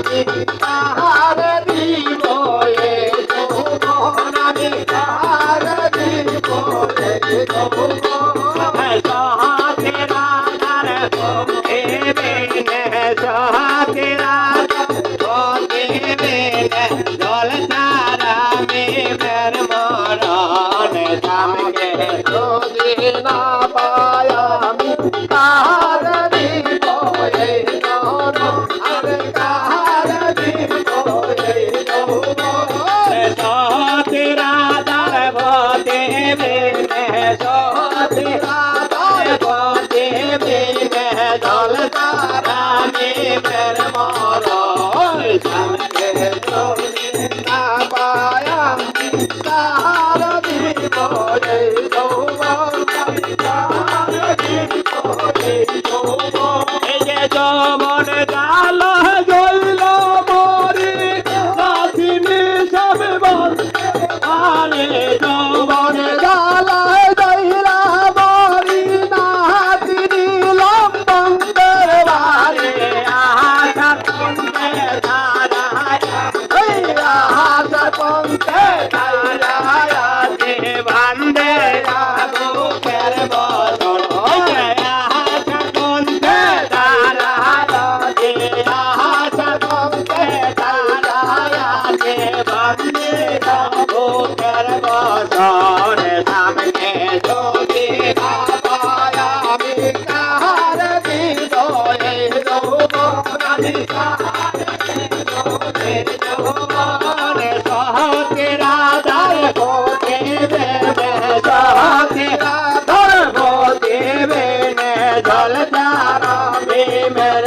আমি কাহার দিব এ যৌবন আমি কাহার দিব এ যৌবন সহাতেরা দার ভোগে বেনে সহাতেরা ভোগে বেনে জল তারা মের মরণ সামনে যদি না পাই আমি কাহার দিব এ যৌবন আমি কাহার দিব এ যৌবন সহাতেরা দার ভোগে বেনে সহাতেরা দার ভোগে বেনে জল তারা মের মরণ সামনে যদি না পাই আমি কাহার দিব এ যৌবন আমি কাহার দিব এ যৌবন এই যে যৌবন জাল জইল মরি নাথিনি সব বল আরে যৌবন জালায় দইরা মরি নাহাতি দিলাম বন্ধের বাড়ি আশা কুন্দে ধারায় এই আহাসা পঙ্কে ধারায় বান্দে বুকের বদন আশা কুন্দে ধারায় আশা কুন্দে ধারায় বান্দে বুকের বদন সামনে যদি আমি কাহার দিব এ যৌবন আমি কাহার দিব এ যৌবন সহতেরা দার ভোগে বেনে সহতেরা দার ভোগে বেনে জল তারা মের